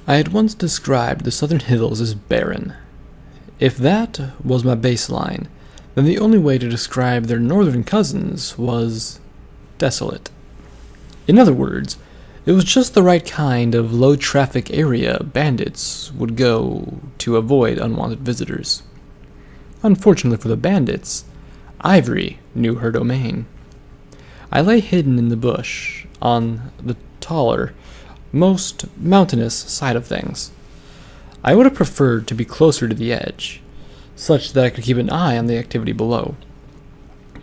I had once described the southern hills as barren. If that was my baseline, then the only way to describe their northern cousins was desolate. In other words, it was just the right kind of low-traffic area bandits would go to avoid unwanted visitors. Unfortunately for the bandits, Ivory knew her domain. I lay hidden in the bush on the taller, most mountainous side of things. I would have preferred to be closer to the edge, such that I could keep an eye on the activity below.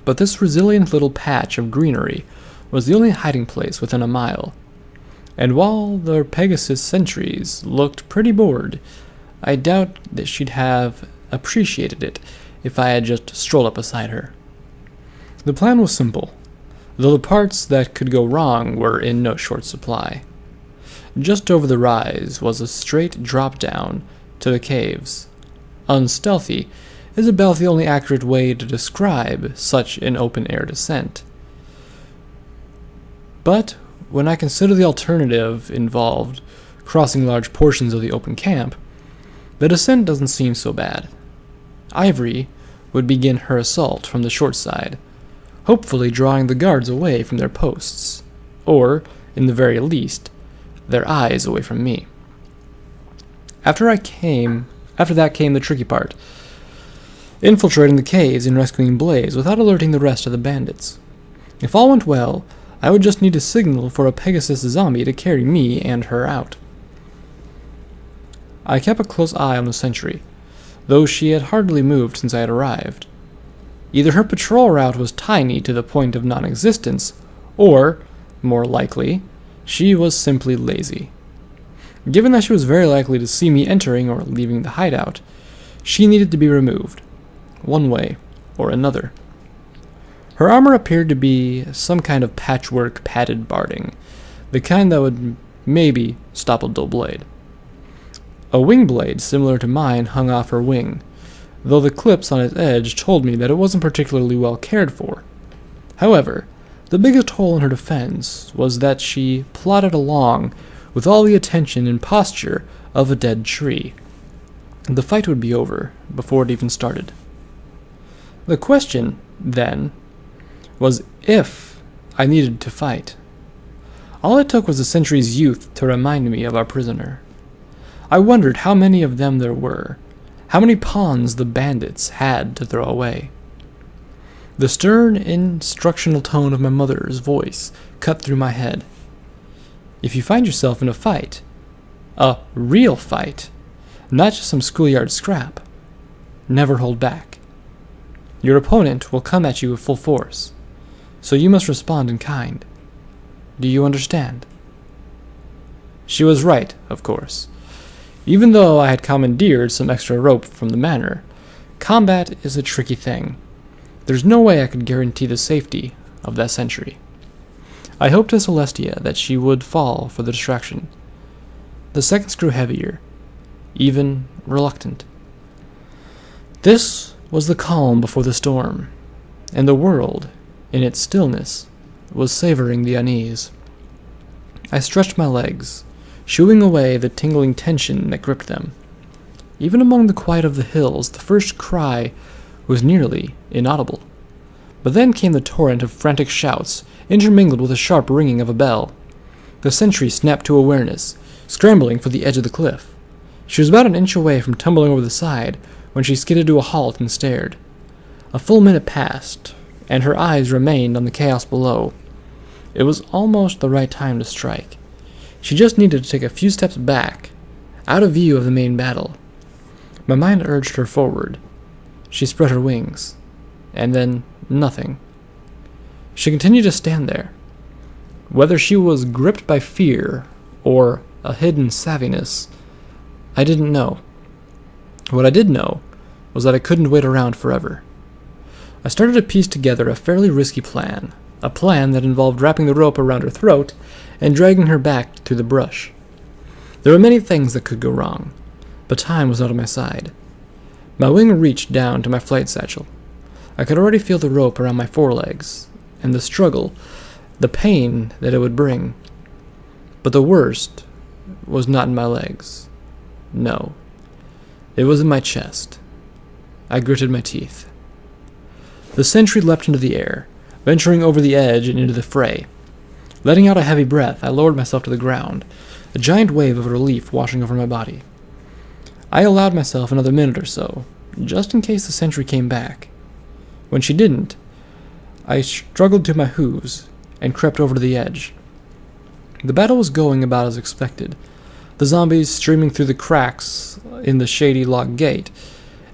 But this resilient little patch of greenery was the only hiding place within a mile, and while the Pegasus sentries looked pretty bored, I doubt that she'd have appreciated it if I had just strolled up beside her. The plan was simple, though the parts that could go wrong were in no short supply. Just over the rise was a straight drop down to the caves. Unstealthy is about the only accurate way to describe such an open-air descent. But when I consider the alternative involved, crossing large portions of the open camp, the descent doesn't seem so bad. Ivory would begin her assault from the short side, hopefully drawing the guards away from their posts, or, in the very least, their eyes away from me. After that came the tricky part, infiltrating the caves and rescuing Blaze without alerting the rest of the bandits. If all went well, I would just need a signal for a Pegasus zombie to carry me and her out. I kept a close eye on the sentry, though she had hardly moved since I had arrived. Either her patrol route was tiny to the point of non-existence, or, more likely, she was simply lazy. Given that she was very likely to see me entering or leaving the hideout, she needed to be removed, one way or another. Her armor appeared to be some kind of patchwork padded barding, the kind that would maybe stop a dull blade. A wing blade similar to mine hung off her wing, though the clips on its edge told me that it wasn't particularly well cared for. However, the biggest hole in her defense was that she plodded along with all the attention and posture of a dead tree. The fight would be over before it even started. The question, then, was if I needed to fight. All it took was the sentry's youth to remind me of our prisoner. I wondered how many of them there were, how many pawns the bandits had to throw away. The stern, instructional tone of my mother's voice cut through my head. If you find yourself in a fight, a real fight, not just some schoolyard scrap, never hold back. Your opponent will come at you with full force, so you must respond in kind. Do you understand? She was right, of course. Even though I had commandeered some extra rope from the manor, combat is a tricky thing. There's no way I could guarantee the safety of that sentry. I hoped to Celestia that she would fall for the distraction. The seconds grew heavier, even reluctant. This was the calm before the storm, and the world, in its stillness, was savoring the unease. I stretched my legs, shooing away the tingling tension that gripped them. Even among the quiet of the hills, the first cry was nearly inaudible. But then came the torrent of frantic shouts, intermingled with the sharp ringing of a bell. The sentry snapped to awareness, scrambling for the edge of the cliff. She was about an inch away from tumbling over the side when she skidded to a halt and stared. A full minute passed, and her eyes remained on the chaos below. It was almost the right time to strike. She just needed to take a few steps back, out of view of the main battle. My mind urged her forward. She spread her wings, and then nothing. She continued to stand there. Whether she was gripped by fear or a hidden savviness, I didn't know. What I did know was that I couldn't wait around forever. I started to piece together a fairly risky plan, a plan that involved wrapping the rope around her throat and dragging her back through the brush. There were many things that could go wrong, but time was not on my side. My wing reached down to my flight satchel. I could already feel the rope around my forelegs, and the struggle, the pain that it would bring. But the worst was not in my legs. No. It was in my chest. I gritted my teeth. The sentry leapt into the air, venturing over the edge and into the fray. Letting out a heavy breath, I lowered myself to the ground, a giant wave of relief washing over my body. I allowed myself another minute or so, just in case the sentry came back. When she didn't, I struggled to my hooves and crept over to the edge. The battle was going about as expected, the zombies streaming through the cracks in the shady log gate,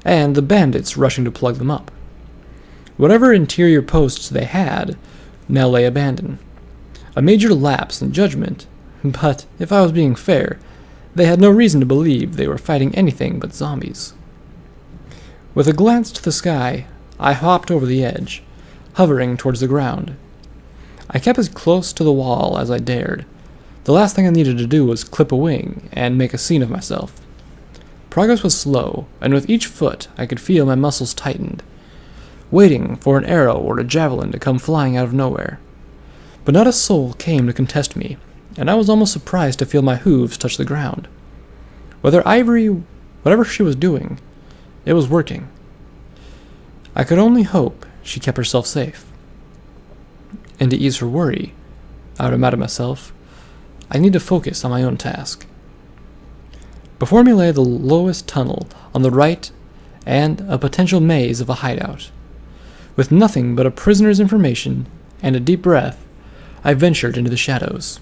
and the bandits rushing to plug them up. Whatever interior posts they had now lay abandoned. A major lapse in judgment, but if I was being fair, they had no reason to believe they were fighting anything but zombies. With a glance to the sky, I hopped over the edge, hovering towards the ground. I kept as close to the wall as I dared. The last thing I needed to do was clip a wing and make a scene of myself. Progress was slow, and with each foot I could feel my muscles tightened, waiting for an arrow or a javelin to come flying out of nowhere. But not a soul came to contest me, and I was almost surprised to feel my hooves touch the ground. Whatever she was doing, it was working. I could only hope she kept herself safe. And to ease her worry, I reminded myself, I need to focus on my own task. Before me lay the lowest tunnel on the right and a potential maze of a hideout. With nothing but a prisoner's information and a deep breath, I ventured into the shadows.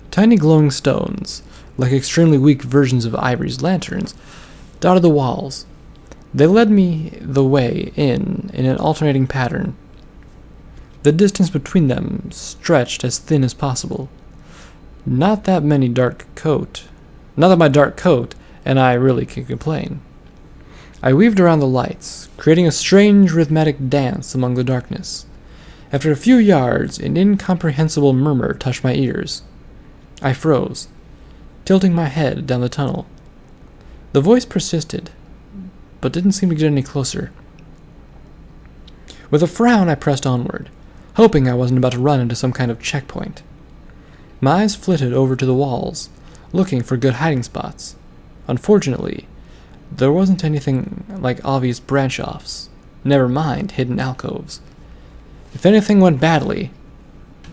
Tiny glowing stones, like extremely weak versions of Ivory's lanterns, dotted the walls. They led me the way in an alternating pattern. The distance between them stretched as thin as possible. Not that my dark coat and I really can complain. I weaved around the lights, creating a strange rhythmic dance among the darkness. After a few yards, an incomprehensible murmur touched my ears. I froze, tilting my head down the tunnel. The voice persisted, but didn't seem to get any closer. With a frown, I pressed onward, hoping I wasn't about to run into some kind of checkpoint. My eyes flitted over to the walls, looking for good hiding spots. Unfortunately, there wasn't anything like obvious branch-offs, never mind hidden alcoves. If anything went badly,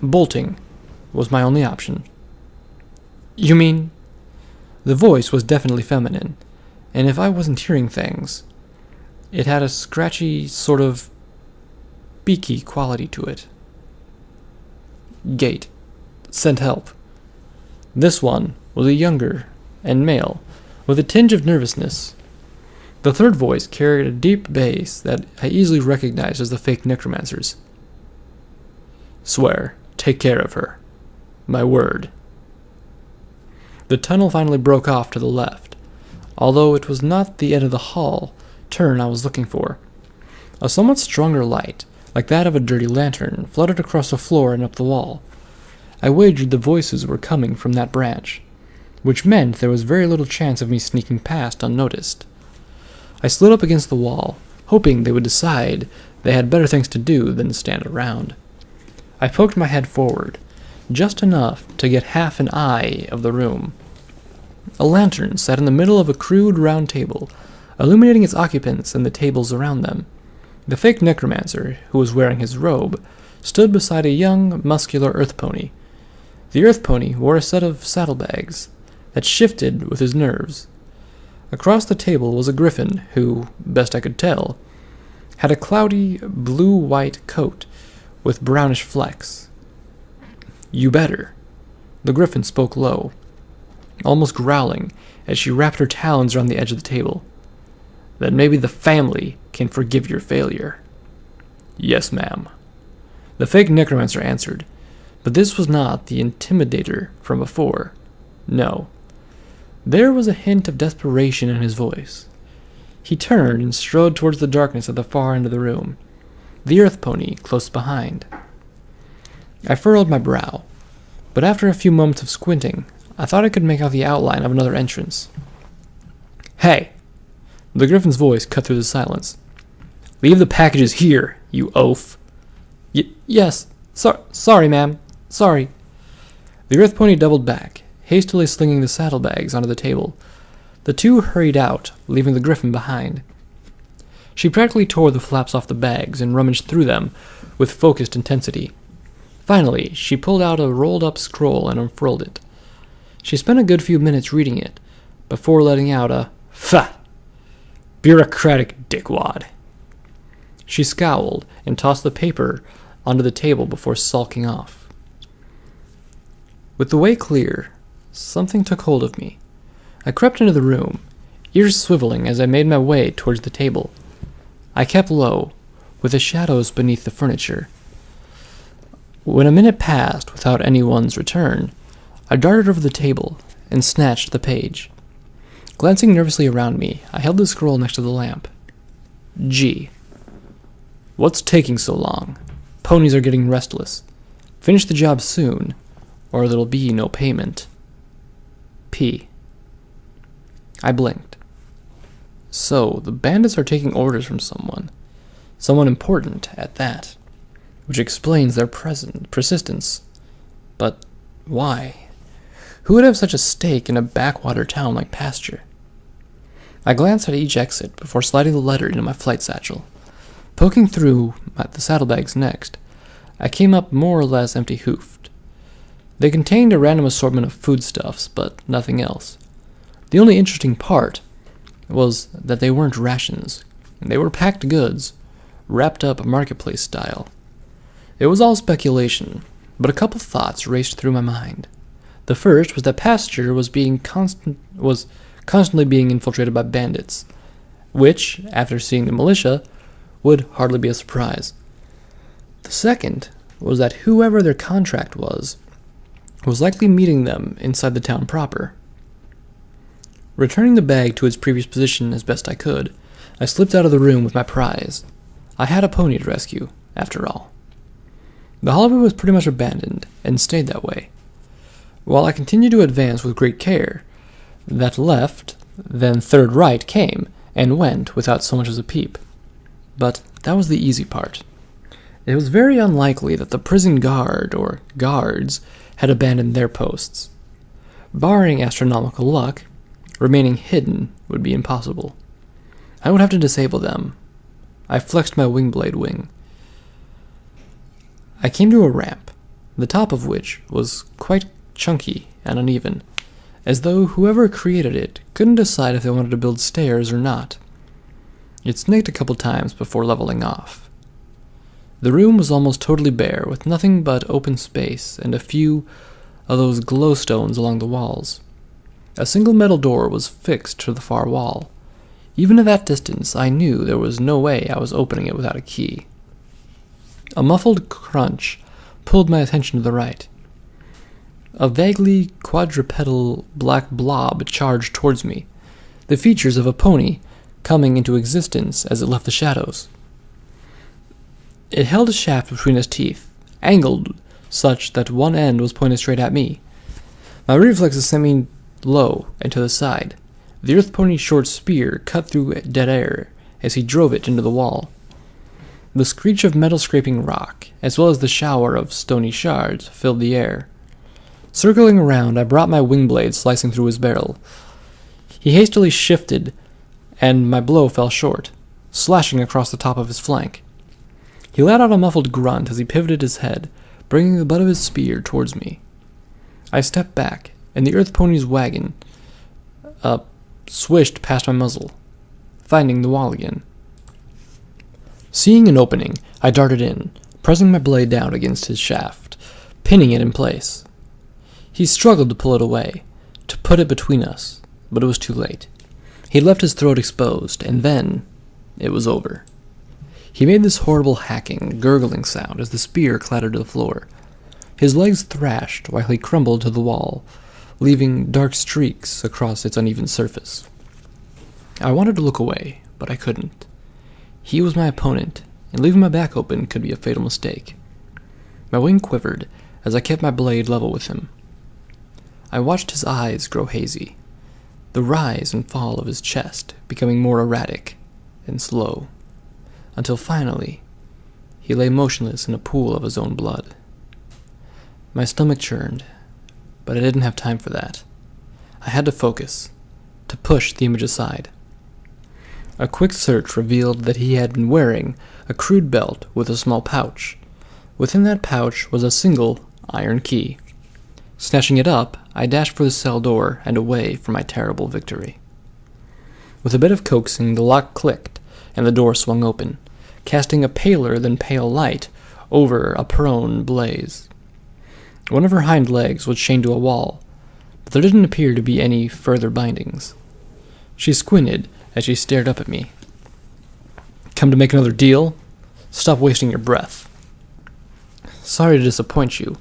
bolting was my only option. You mean? The voice was definitely feminine, and if I wasn't hearing things, it had a scratchy, sort of beaky quality to it. Gate. Sent help. This one was a younger and male, with a tinge of nervousness. The third voice carried a deep bass that I easily recognized as the fake Necromancers. Swear, take care of her. My word. The tunnel finally broke off to the left, although it was not the end of the hall turn I was looking for. A somewhat stronger light, like that of a dirty lantern, fluttered across the floor and up the wall. I wagered the voices were coming from that branch, which meant there was very little chance of me sneaking past unnoticed. I slid up against the wall, hoping they would decide they had better things to do than stand around. I poked my head forward, just enough to get half an eye of the room. A lantern sat in the middle of a crude round table, illuminating its occupants and the tables around them. The fake Necromancer, who was wearing his robe, stood beside a young, muscular earth pony. The earth pony wore a set of saddlebags that shifted with his nerves. Across the table was a griffin who, best I could tell, had a cloudy blue-white coat with brownish flecks. You better. The griffin spoke low, almost growling, as she wrapped her talons around the edge of the table. Then maybe the family can forgive your failure. Yes, ma'am. The fake Necromancer answered, but this was not the intimidator from before. No. There was a hint of desperation in his voice. He turned and strode towards the darkness at the far end of the room, the earth pony close behind. I furrowed my brow, but after a few moments of squinting, I thought I could make out the outline of another entrance. Hey! The griffin's voice cut through the silence. Leave the packages here, you oaf. Yes. Sorry, ma'am. Sorry. The earth pony doubled back, hastily slinging the saddlebags onto the table. The two hurried out, leaving the griffin behind. She practically tore the flaps off the bags and rummaged through them with focused intensity. Finally, she pulled out a rolled-up scroll and unfurled it. She spent a good few minutes reading it, before letting out a "Pfah! Bureaucratic dickwad." She scowled and tossed the paper onto the table before sulking off. With the way clear, something took hold of me. I crept into the room, ears swiveling as I made my way towards the table. I kept low, with the shadows beneath the furniture. When a minute passed without anyone's return, I darted over the table and snatched the page. Glancing nervously around me, I held the scroll next to the lamp. G. What's taking so long? Ponies are getting restless. Finish the job soon, or there'll be no payment. P. I blinked. So, the bandits are taking orders from someone important at that, which explains their persistence. But why? Who would have such a stake in a backwater town like Pasture? I glanced at each exit before sliding the letter into my flight satchel. Poking through the saddlebags next, I came up more or less empty-hoofed. They contained a random assortment of foodstuffs, but nothing else. The only interesting part was that they weren't rations. They were packed goods, wrapped up marketplace style. It was all speculation, but a couple thoughts raced through my mind. The first was that Pasture was constantly being infiltrated by bandits, which, after seeing the militia, would hardly be a surprise. The second was that whoever their contract was likely meeting them inside the town proper. Returning the bag to its previous position as best I could, I slipped out of the room with my prize. I had a pony to rescue, after all. The hallway was pretty much abandoned, and stayed that way. While I continued to advance with great care, that left, then third right came, and went without so much as a peep. But that was the easy part. It was very unlikely that the prison guard, or guards, had abandoned their posts. Barring astronomical luck, remaining hidden would be impossible. I would have to disable them. I flexed my wing-blade wing. I came to a ramp, the top of which was quite chunky and uneven, as though whoever created it couldn't decide if they wanted to build stairs or not. It snaked a couple times before leveling off. The room was almost totally bare, with nothing but open space and a few of those glowstones along the walls. A single metal door was fixed to the far wall. Even at that distance, I knew there was no way I was opening it without a key. A muffled crunch pulled my attention to the right. A vaguely quadrupedal black blob charged towards me, the features of a pony coming into existence as it left the shadows. It held a shaft between its teeth, angled such that one end was pointed straight at me. My reflexes sent me low and to the side. The earth pony's short spear cut through dead air as he drove it into the wall. The screech of metal scraping rock, as well as the shower of stony shards, filled the air. Circling around, I brought my wing blade slicing through his barrel. He hastily shifted, and my blow fell short, slashing across the top of his flank. He let out a muffled grunt as he pivoted his head, bringing the butt of his spear towards me. I stepped back, and the earth pony's wagon swished past my muzzle, finding the wall again. Seeing an opening, I darted in, pressing my blade down against his shaft, pinning it in place. He struggled to pull it away, to put it between us, but it was too late. He left his throat exposed, and then it was over. He made this horrible hacking, gurgling sound as the spear clattered to the floor. His legs thrashed while he crumbled to the wall, leaving dark streaks across its uneven surface. I wanted to look away, but I couldn't. He was my opponent, and leaving my back open could be a fatal mistake. My wing quivered as I kept my blade level with him. I watched his eyes grow hazy, the rise and fall of his chest becoming more erratic and slow, until finally he lay motionless in a pool of his own blood. My stomach churned, but I didn't have time for that. I had to focus, to push the image aside. A quick search revealed that he had been wearing a crude belt with a small pouch. Within that pouch was a single iron key. Snatching it up, I dashed for the cell door and away from my terrible victory. With a bit of coaxing, the lock clicked, and the door swung open, casting a paler than pale light over a prone Blaze. One of her hind legs was chained to a wall, but there didn't appear to be any further bindings. She squinted as she stared up at me. "Come to make another deal? Stop wasting your breath. Sorry to disappoint you,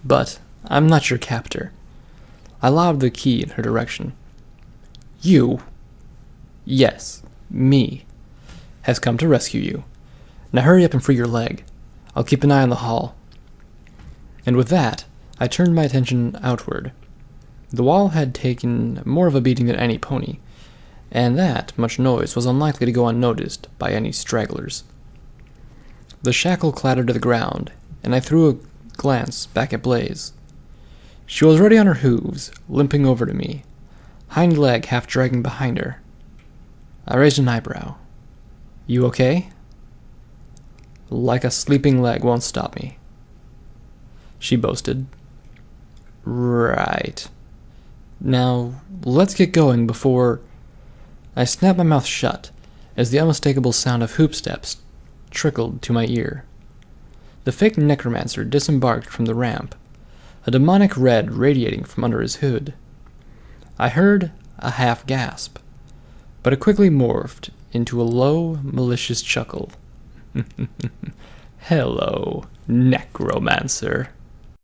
but I'm not your captor." I lobbed the key in her direction. "You?" "Yes, me. Has come to rescue you. Now hurry up and free your leg. I'll keep an eye on the hall." And with that, I turned my attention outward. The wall had taken more of a beating than any pony, and that much noise was unlikely to go unnoticed by any stragglers. The shackle clattered to the ground, and I threw a glance back at Blaze. She was already on her hooves, limping over to me, hind leg half dragging behind her. I raised an eyebrow. "You okay?" "Like a sleeping leg won't stop me," she boasted. "Right. Now, let's get going before—" I snapped my mouth shut as the unmistakable sound of hoop steps trickled to my ear. The fake Necromancer disembarked from the ramp, a demonic red radiating from under his hood. I heard a half gasp, but it quickly morphed into a low, malicious chuckle. "Hello, Necromancer."